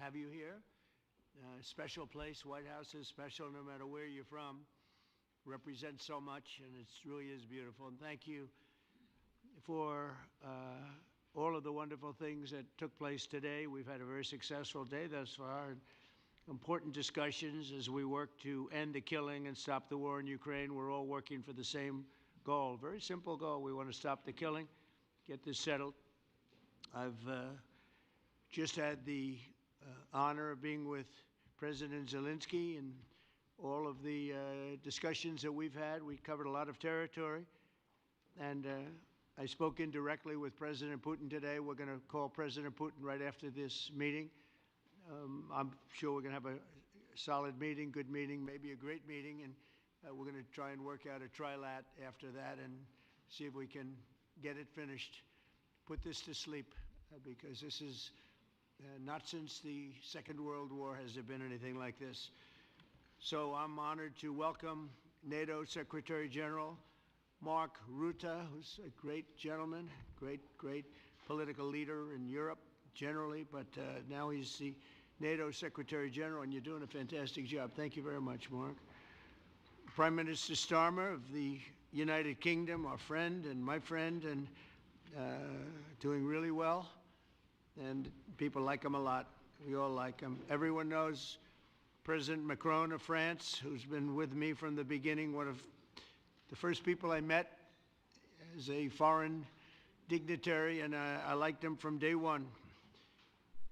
have you here. Special place. White House is special no matter where you're from. Represents so much, and it really is beautiful. And thank you for all of the wonderful things that took place today. We've had a very successful day thus far. Important discussions as we work to end the killing and stop the war in Ukraine. We're all working for the same goal, very simple goal. We want to stop the killing, get this settled. I've just had the honor of being with President Zelensky and all of the discussions that we've had. We covered a lot of territory, and I spoke indirectly with President Putin today. We're going to call President Putin right after this meeting. I'm sure we're going to have a solid meeting, good meeting, maybe a great meeting, and we're going to try and work out a trilat after that and see if we can get it finished, put this to sleep, because this is not since the Second World War has there been anything like this. So I'm honored to welcome NATO Secretary General Mark Rutte, who's a great gentleman, great political leader in Europe generally, but now he's the NATO Secretary General, and you're doing a fantastic job. Thank you very much, Mark. Prime Minister Starmer of the United Kingdom, our friend and my friend, and doing really well. And people like him a lot. We all like him. Everyone knows President Macron of France, who's been with me from the beginning, one of the first people I met as a foreign dignitary, and I liked him from day one.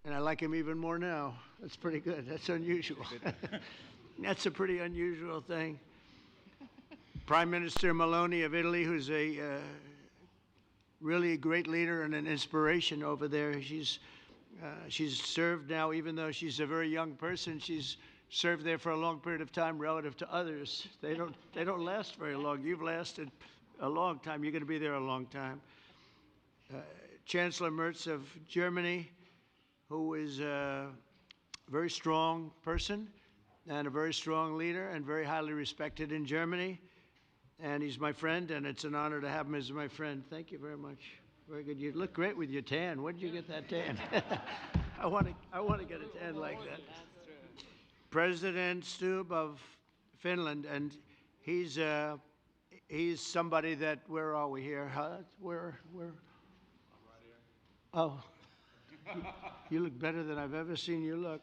And I like him even more now. That's pretty good. That's unusual. That's a pretty unusual thing. Prime Minister Meloni of Italy, who's a really a great leader and an inspiration over there. She's served now, even though she's a very young person, she's served there for a long period of time relative to others. They don't last very long. You've lasted a long time. You're going to be there a long time. Chancellor Merz of Germany, who is a very strong person and a very strong leader and very highly respected in Germany. And he's my friend, and it's an honor to have him as my friend. Thank you very much. Very good. You look great with your tan. Where did you get that tan? I want to get a tan like that. President Stubb of Finland, and he's somebody that, where are we here? Huh? Where? I'm right here. Oh, you look better than I've ever seen you look.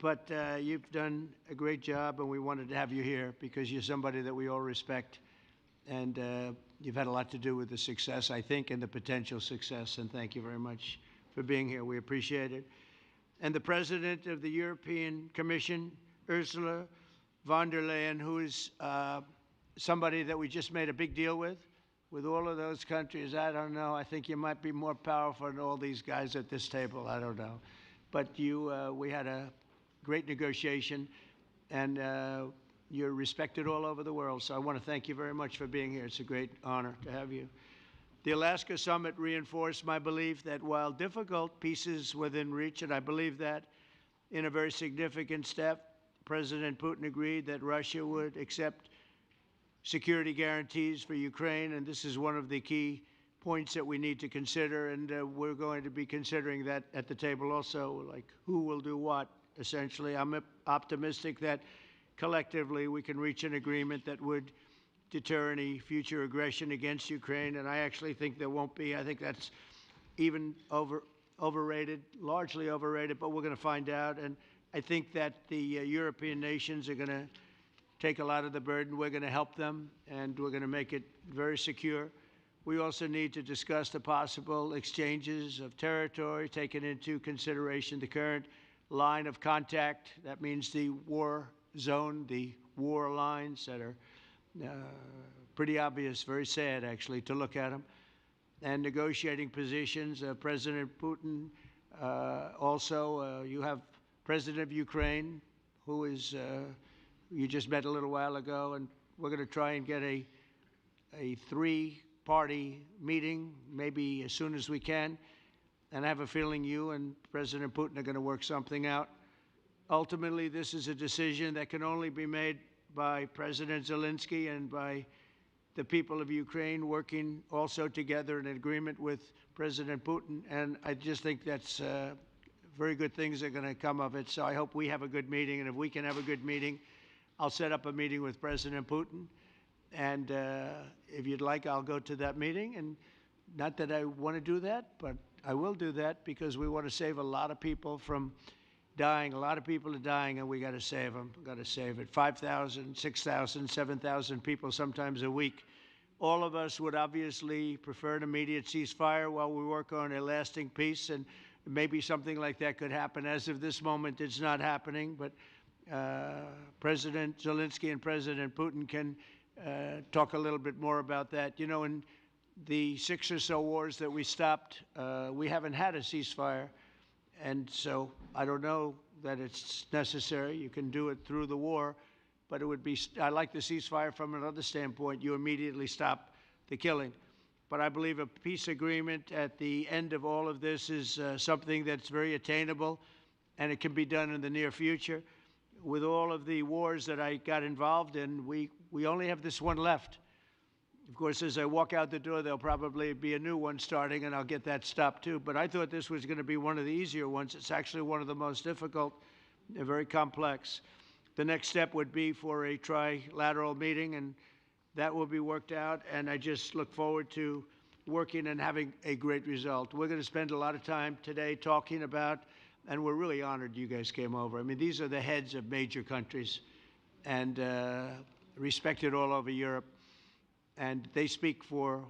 But you've done a great job, and we wanted to have you here because you're somebody that we all respect. And you've had a lot to do with the success, I think, and the potential success. And thank you very much for being here. We appreciate it. And the President of the European Commission, Ursula von der Leyen, who is somebody that we just made a big deal with all of those countries. I don't know. I think you might be more powerful than all these guys at this table. I don't know. But we had a great negotiation, and you're respected all over the world. So I want to thank you very much for being here. It's a great honor to have you. The Alaska Summit reinforced my belief that while difficult, peace is within reach, and I believe that in a very significant step, President Putin agreed that Russia would accept security guarantees for Ukraine, and this is one of the key points that we need to consider, and we're going to be considering that at the table also, like who will do what. Essentially, I'm optimistic that collectively we can reach an agreement that would deter any future aggression against Ukraine, and I actually think there won't be. I think that's even overrated, largely overrated, but we're going to find out. And I think that the European nations are going to take a lot of the burden. We're going to help them, and we're going to make it very secure. We also need to discuss the possible exchanges of territory, taking into consideration the current line of contact. That means the war zone, the war lines that are pretty obvious, very sad actually to look at them, and negotiating positions. President Putin, also you have President of Ukraine, who is you just met a little while ago, and we're going to try and get a three-party meeting maybe as soon as we can. And I have a feeling you and President Putin are going to work something out. Ultimately, this is a decision that can only be made by President Zelensky and by the people of Ukraine working also together in agreement with President Putin. And I just think that's very good things are going to come of it. So I hope we have a good meeting, and if we can have a good meeting, I'll set up a meeting with President Putin. And if you'd like, I'll go to that meeting. And not that I want to do that, but I will do that because we want to save a lot of people from dying. A lot of people are dying, and we got to save them. We got to save it. 5,000, 6,000, 7,000 people sometimes a week. All of us would obviously prefer an immediate ceasefire while we work on a lasting peace, and maybe something like that could happen. As of this moment, it's not happening, but President Zelensky and President Putin can talk a little bit more about that. You know, in the 6 or so wars that we stopped, we haven't had a ceasefire, and so I don't know that it's necessary. You can do it through the war, but it would be, I like the ceasefire from another standpoint. You immediately stop the killing. But I believe a peace agreement at the end of all of this is something that's very attainable, and it can be done in the near future. With all of the wars that I got involved in, we only have this one left. Of course, as I walk out the door, there'll probably be a new one starting, and I'll get that stopped too. But I thought this was going to be one of the easier ones. It's actually one of the most difficult. They're very complex. The next step would be for a trilateral meeting, and that will be worked out. And I just look forward to working and having a great result. We're going to spend a lot of time today talking about, and we're really honored you guys came over. I mean, these are the heads of major countries and respected all over Europe. And they speak for,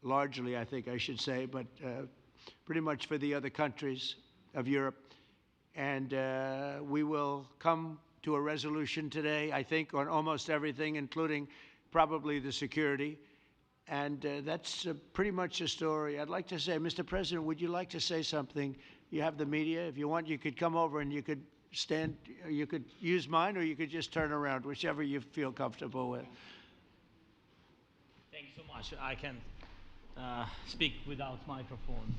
largely, I think I should say, but pretty much for the other countries of Europe. And we will come to a resolution today, I think, on almost everything, including probably the security. And that's pretty much the story. I'd like to say, Mr. President, would you like to say something? You have the media. If you want, you could come over and you could stand, you could use mine, or you could just turn around, whichever you feel comfortable with. Thank you so much. I can speak without microphone.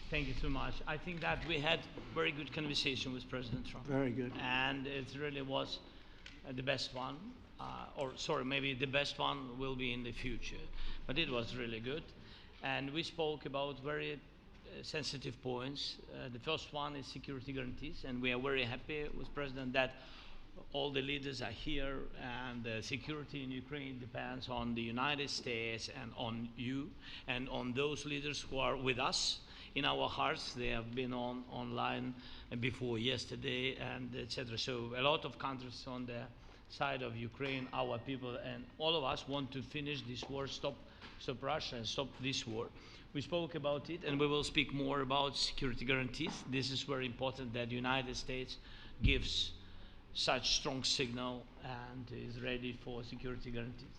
Thank you so much. I think that we had very good conversation with President Trump. Very good. And it really was the best one. Or sorry, maybe the best one will be in the future. But it was really good. And we spoke about very sensitive points. The first one is security guarantees. And we are very happy with President that all the leaders are here, and the security in Ukraine depends on the United States and on you and on those leaders who are with us in our hearts. They have been online before yesterday, and etc. So a lot of countries on the side of Ukraine, our people, and all of us want to finish this war, stop Russia and stop this war. We spoke about it, and we will speak more about security guarantees. This is very important that the United States gives such strong signal and is ready for security guarantees.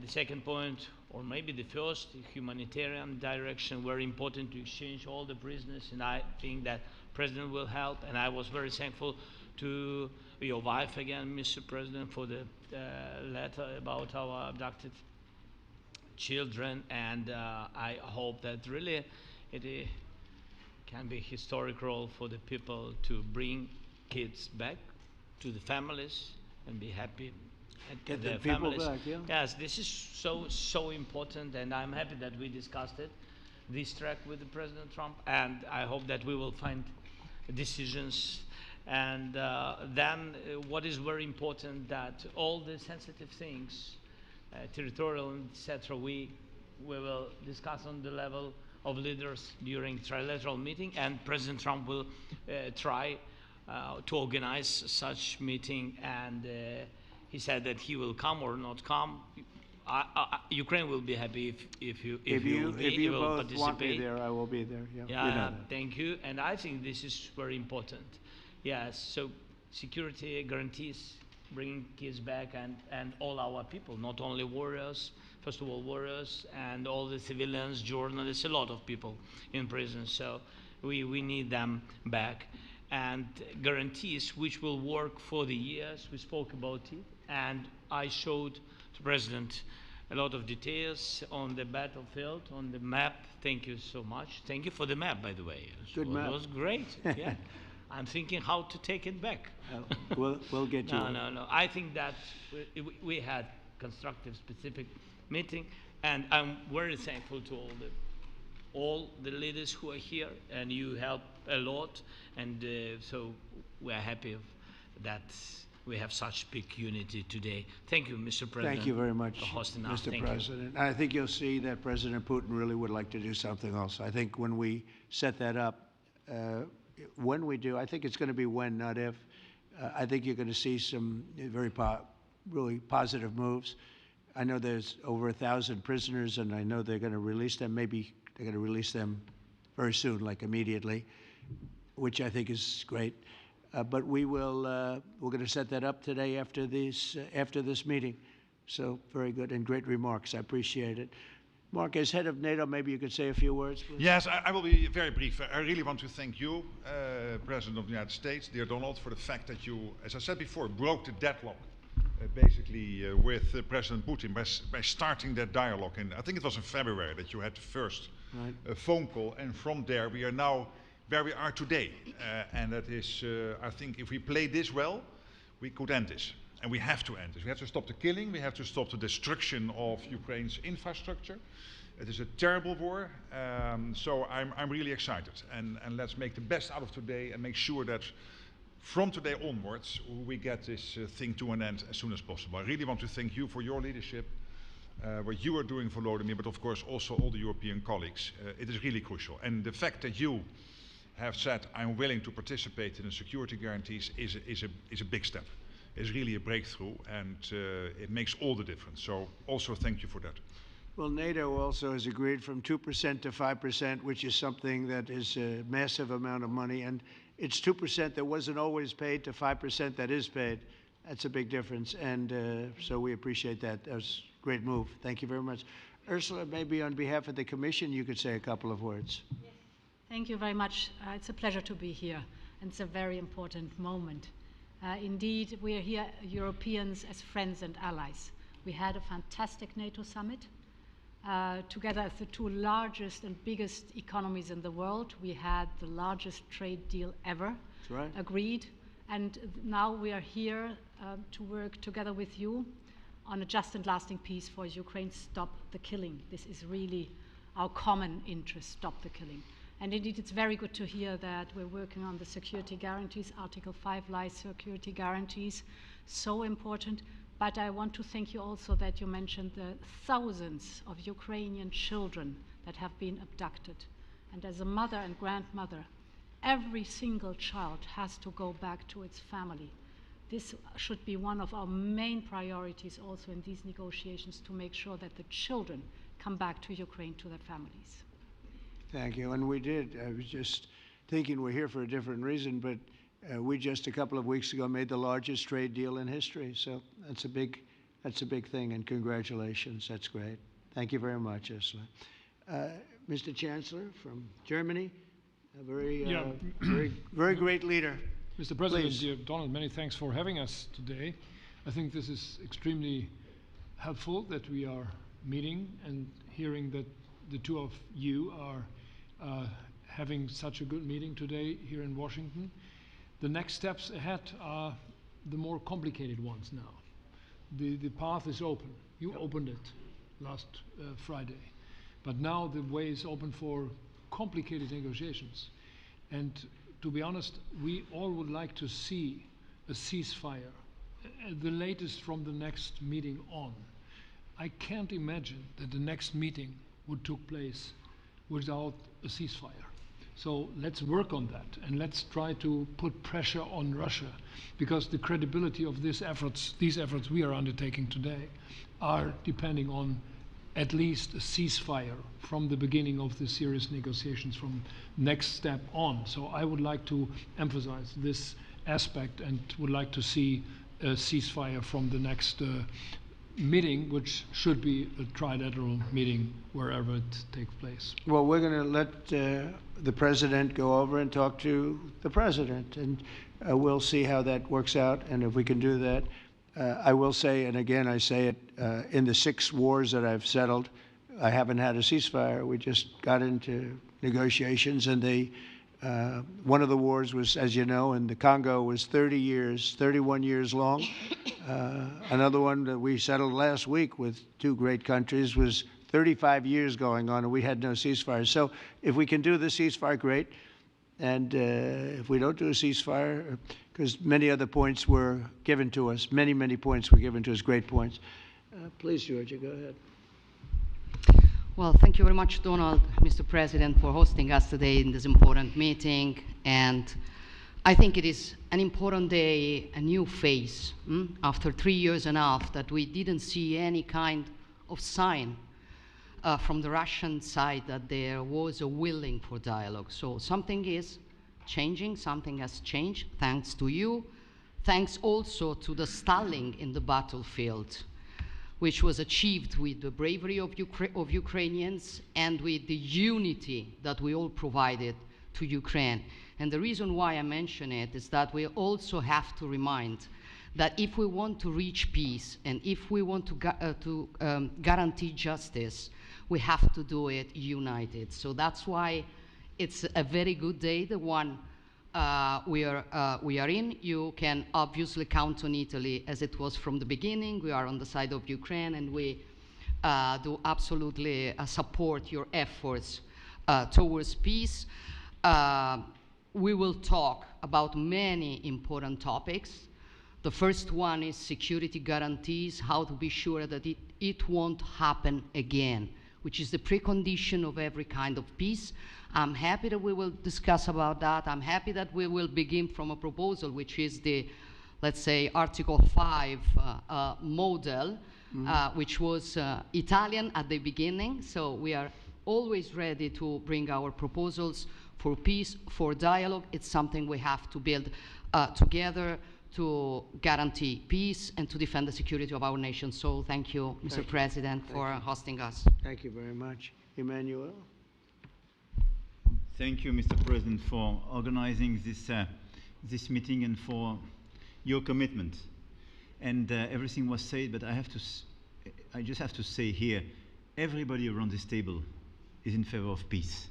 The second point, or maybe the first, humanitarian direction, very important to exchange all the prisoners, and I think that President will help. And I was very thankful to your wife again, Mr. President, for the letter about our abducted children, and I hope that really it can be a historic role for the people to bring kids back to the families and be happy at Get their the people families. back, yeah. Yes, this is so important, and I'm happy that we discussed it, this track with the President Trump, and I hope that we will find decisions. And then what is very important, that all the sensitive things, territorial, etc., we will discuss on the level of leaders during trilateral meeting, and President Trump will try to organize such meeting, and he said that he will come or not come. Ukraine will be happy if you will both want me there, I will be there. Yeah, yeah, you know that. Thank you. And I think this is very important. Yes, so security guarantees, bringing kids back, and all our people, not only warriors, first of all warriors, and all the civilians, journalists, a lot of people in prison. So we need them back. And guarantees which will work for the years. We spoke about it, and I showed the President a lot of details on the battlefield, on the map. Thank you so much. Thank you for the map, by the way. Good map. It was great. Yeah. I'm thinking how to take it back. We'll get you. No. I think that we had constructive, specific meeting, and I'm very thankful to all the leaders who are here, and you helped a lot, and so we are happy that we have such big unity today. Thank you, Mr. President. Thank you very much, for hosting us. Mr. President. And I think you'll see that President Putin really would like to do something else. I think when we set that up, when we do, I think it's going to be when, not if. I think you're going to see some really positive moves. I know there's over 1,000 prisoners, and I know they're going to release them. Maybe they're going to release them very soon, like immediately, which I think is great. But we're going to set that up today after this meeting. So very good and great remarks. I appreciate it. Mark, as head of NATO, maybe you could say a few words, please. Yes, I will be very brief. I really want to thank you, President of the United States, dear Donald, for the fact that you, as I said before, broke the deadlock basically with President Putin by starting that dialogue. And I think it was in February that you had the first phone call, and from there we are now where we are today. And that is, I think if we play this well, we could end this. And we have to end this. We have to stop the killing. We have to stop the destruction of Ukraine's infrastructure. It is a terrible war. So I'm really excited. And let's make the best out of today and make sure that from today onwards, we get this thing to an end as soon as possible. I really want to thank you for your leadership, what you are doing for Volodimir, but of course also all the European colleagues. It is really crucial. And the fact that you have said, I'm willing to participate in the security guarantees is a big step. It's really a breakthrough, and it makes all the difference. So also thank you for that. Well, NATO also has agreed from 2% to 5%, which is something that is a massive amount of money. And it's 2% that wasn't always paid to 5% that is paid. That's a big difference. And so we appreciate that. That was a great move. Thank you very much. Ursula, maybe on behalf of the Commission, you could say a couple of words. Yes. Thank you very much. It's a pleasure to be here. And it's a very important moment. Indeed, we are here, Europeans, as friends and allies. We had a fantastic NATO summit. Together as the two largest and biggest economies in the world, we had the largest trade deal ever agreed. And now we are here to work together with you on a just and lasting peace for Ukraine. Stop the killing. This is really our common interest, stop the killing. And indeed, it's very good to hear that we're working on the security guarantees, Article 5 lies security guarantees, so important. But I want to thank you also that you mentioned the thousands of Ukrainian children that have been abducted. And as a mother and grandmother, every single child has to go back to its family. This should be one of our main priorities also in these negotiations, to make sure that the children come back to Ukraine, to their families. Thank you. And we did. I was just thinking we're here for a different reason, but we just a couple of weeks ago made the largest trade deal in history. So that's a big thing, and congratulations. That's great. Thank you very much, Ursula. Mr. Chancellor from Germany, a very great leader. Mr. President, dear Donald, many thanks for having us today. I think this is extremely helpful that we are meeting and hearing that the two of you are having such a good meeting today here in Washington. The next steps ahead are the more complicated ones now. The path is open. You opened it last Friday. But now the way is open for complicated negotiations. And to be honest, we all would like to see a ceasefire, the latest from the next meeting on. I can't imagine that the next meeting would take place without a ceasefire. So let's work on that, and let's try to put pressure on Russia, because the credibility of these efforts we are undertaking today are depending on at least a ceasefire from the beginning of the serious negotiations from next step on. So I would like to emphasize this aspect and would like to see a ceasefire from the next meeting, which should be a trilateral meeting wherever it takes place. Well, we're going to let the president go over and talk to the president, and we'll see how that works out, and if we can do that. I will say, and again I say it, in the 6 wars that I've settled, I haven't had a ceasefire. We just got into negotiations, and one of the wars was, as you know, in the Congo was 31 years long. Another one that we settled last week with 2 great countries was 35 years going on, and we had no ceasefire. So if we can do the ceasefire, great. And if we don't do a ceasefire, because many other points were given to us, many points were given to us, great points. Please, Georgia, go ahead. Well, thank you very much, Donald, Mr. President, for hosting us today in this important meeting. And I think it is an important day, a new phase, after 3 years and a half that we didn't see any kind of sign from the Russian side that there was a willing for dialogue. So something is changing, something has changed, thanks to you. Thanks also to the stalling in the battlefield, which was achieved with the bravery of Ukrainians and with the unity that we all provided to Ukraine. And the reason why I mention it is that we also have to remind that if we want to reach peace and if we want to guarantee justice, we have to do it united. So that's why it's a very good day, the one we are in. You can obviously count on Italy as it was from the beginning. We are on the side of Ukraine, and we do absolutely support your efforts towards peace. We will talk about many important topics. The first one is security guarantees, how to be sure that it won't happen again, which is the precondition of every kind of peace. I'm happy that we will discuss about that. I'm happy that we will begin from a proposal, which is the, let's say, Article 5 model, which was Italian at the beginning. So we are always ready to bring our proposals for peace, for dialogue. It's something we have to build together to guarantee peace and to defend the security of our nation. So thank you, Mr. President, for hosting us. Thank you very much. Emmanuel? Thank you, Mr. President, for organizing this meeting and for your commitment. And everything was said, but I just have to say here, everybody around this table is in favor of peace.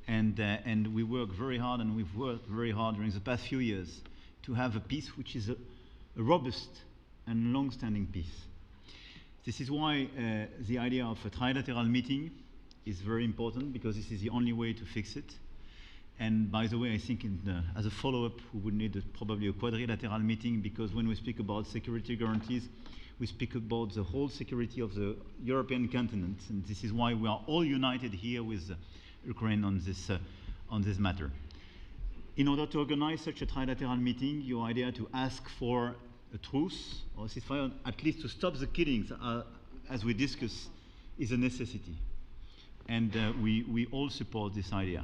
And we work very hard, and we've worked very hard during the past few years to have a peace which is a robust and long-standing peace. This is why the idea of a trilateral meeting is very important, because this is the only way to fix it. And by the way, I think as a follow-up, we would need probably a quadrilateral meeting, because when we speak about security guarantees, we speak about the whole security of the European continent. And this is why we are all united here with Ukraine on this matter. In order to organize such a trilateral meeting, your idea to ask for a truce or a ceasefire, at least to stop the killings, as we discussed, is a necessity. And we all support this idea.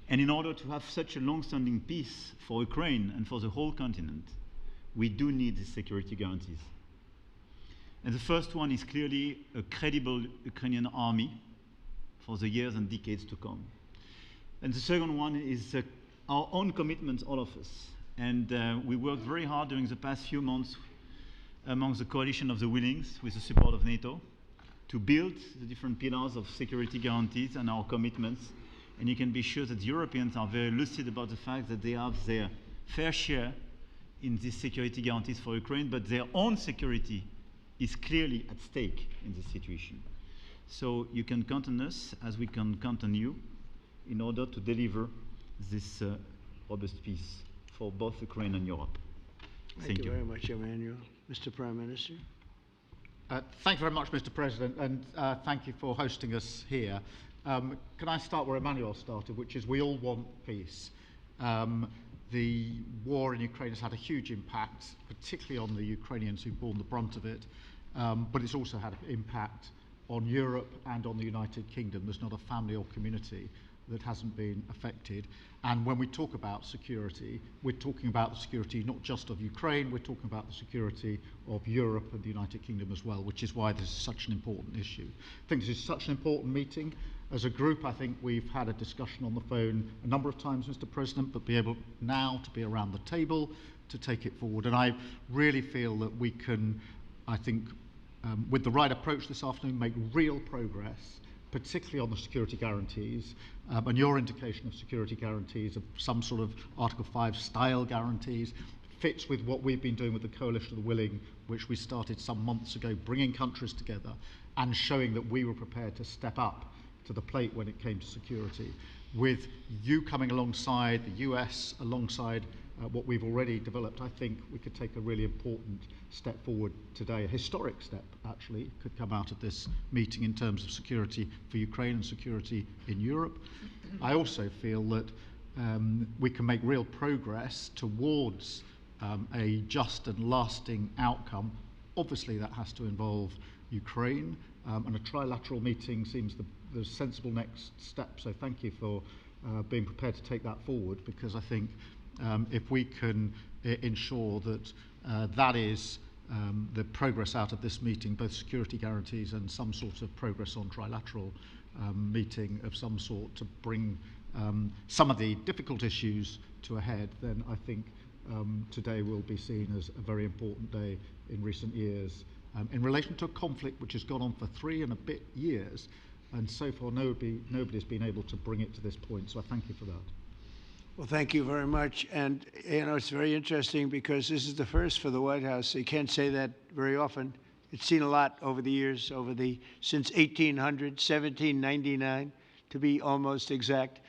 And in order to have such a long-standing peace for Ukraine and for the whole continent, we do need these security guarantees. And the first one is clearly a credible Ukrainian army for the years and decades to come. And the second one is our own commitments, all of us. And we worked very hard during the past few months among the coalition of the willings, with the support of NATO, to build the different pillars of security guarantees and our commitments. And you can be sure that the Europeans are very lucid about the fact that they have their fair share in these security guarantees for Ukraine, but their own security is clearly at stake in this situation. So you can count on us, as we can count on you, in order to deliver this robust peace for both Ukraine and Europe. Thank you very much, Emmanuel. Mr. Prime Minister? Thank you very much, Mr. President, and thank you for hosting us here. Can I start where Emmanuel started, which is we all want peace. The war in Ukraine has had a huge impact, particularly on the Ukrainians who've borne the brunt of it, but it's also had an impact on Europe and on the United Kingdom. There's not a family or community that hasn't been affected. And when we talk about security, we're talking about the security not just of Ukraine, we're talking about the security of Europe and the United Kingdom as well, which is why this is such an important issue. I think this is such an important meeting. As a group, I think we've had a discussion on the phone a number of times, Mr. President, but be able now to be around the table to take it forward. And I really feel that we can, I think, with the right approach this afternoon, make real progress, particularly on the security guarantees, and your indication of security guarantees, of some sort of Article 5 style guarantees, fits with what we've been doing with the Coalition of the Willing, which we started some months ago, bringing countries together and showing that we were prepared to step up to the plate when it came to security. with you coming alongside, the US alongside what we've already developed, I think we could take a really important step forward today, a historic step actually, could come out of this meeting in terms of security for Ukraine and security in Europe. I also feel that we can make real progress towards a just and lasting outcome. Obviously that has to involve Ukraine, and a trilateral meeting seems the sensible next step, so thank you for being prepared to take that forward, because I think if we can ensure that that is the progress out of this meeting, both security guarantees and some sort of progress on trilateral meeting of some sort to bring some of the difficult issues to a head, then I think today will be seen as a very important day in recent years in relation to a conflict which has gone on for 3 and a bit years, and so far nobody's been able to bring it to this point, so I thank you for that. Well, thank you very much. And, you know, it's very interesting because this is the first for the White House. You can't say that very often. It's seen a lot over the years, since 1800, 1799, to be almost exact.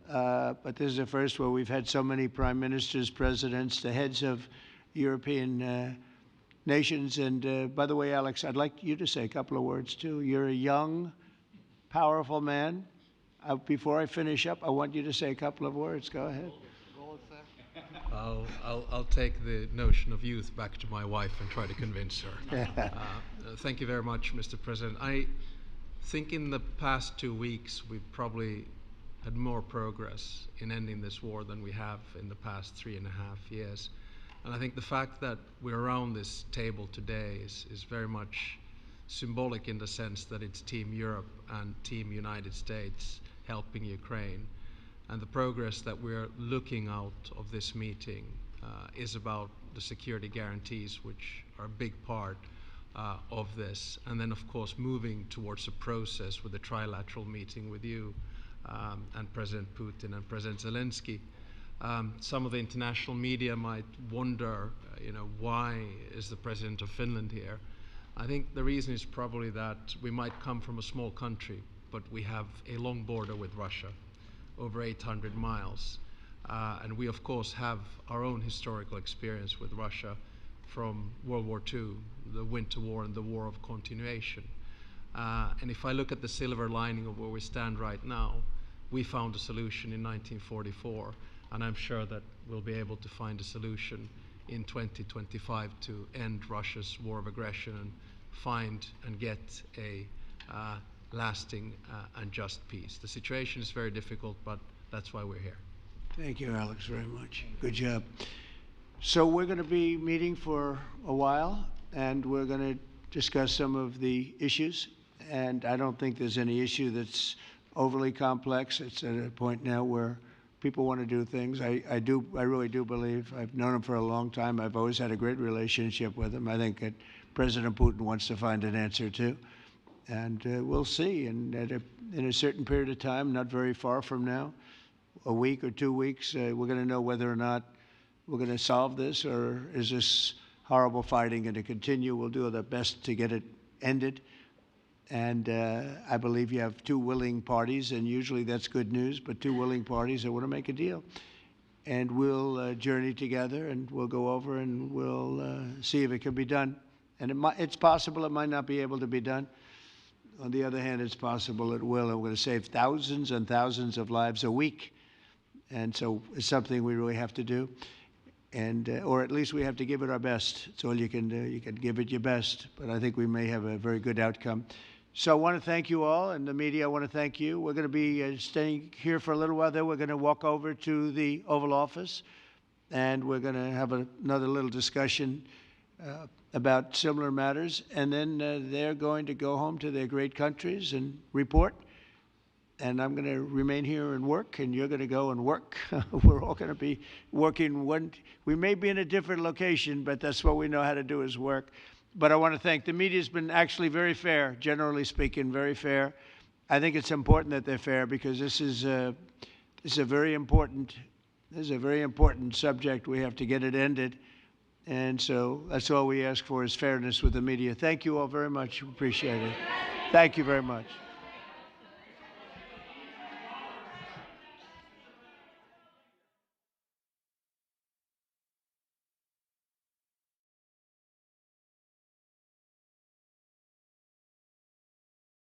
But this is the first where we've had so many prime ministers, presidents, the heads of European nations. And by the way, Alex, I'd like you to say a couple of words, too. You're a young, powerful man. Before I finish up, I want you to say a couple of words. Go ahead. I'll take the notion of youth back to my wife and try to convince her. Thank you very much, Mr. President. I think in the past 2 weeks, we've probably had more progress in ending this war than we have in the past 3.5 years. And I think the fact that we're around this table today is very much symbolic in the sense that it's Team Europe and Team United States helping Ukraine. And the progress that we're looking out of this meeting is about the security guarantees, which are a big part of this. And then, of course, moving towards a process with a trilateral meeting with you and President Putin and President Zelensky. Some of the international media might wonder, why is the President of Finland here? I think the reason is probably that we might come from a small country, but we have a long border with Russia, over 800 miles. And we, of course, have our own historical experience with Russia from World War II, the Winter War and the War of Continuation. And if I look at the silver lining of where we stand right now, we found a solution in 1944, and I'm sure that we'll be able to find a solution in 2025 to end Russia's war of aggression and find and get a lasting and just peace. The situation is very difficult, but that's why we're here. Thank you, Alex, very much. Good job. So we're going to be meeting for a while, and we're going to discuss some of the issues. And I don't think there's any issue that's overly complex. It's at a point now where people want to do things. I really do believe. I've known him for a long time. I've always had a great relationship with him. I think that President Putin wants to find an answer too. And we'll see. And in a certain period of time, not very far from now, a week or 2 weeks, we're going to know whether or not we're going to solve this, or is this horrible fighting going to continue. We'll do our best to get it ended. And I believe you have 2 willing parties, and usually that's good news, but 2 willing parties that want to make a deal. And we'll journey together, and we'll go over, and we'll see if it can be done. And it's possible it might not be able to be done. On the other hand, it's possible it will, and we're going to save thousands and thousands of lives a week. And so it's something we really have to do. And, or at least we have to give it our best. It's all you can do. You can give it your best, but I think we may have a very good outcome. So I want to thank you all, and the media, I want to thank you. We're going to be staying here for a little while. Then we're going to walk over to the Oval Office, and we're going to have another little discussion about similar matters. And then they're going to go home to their great countries and report. And I'm going to remain here and work, and you're going to go and work. We're all going to be working. We may be in a different location, but that's what we know how to do is work. But I want to thank the media. Has been actually very fair, generally speaking, very fair. I think it's important that they're fair because this is a very important subject. We have to get it ended, and so that's all we ask for is fairness with the media. Thank you all very much. Appreciate it. Thank you very much.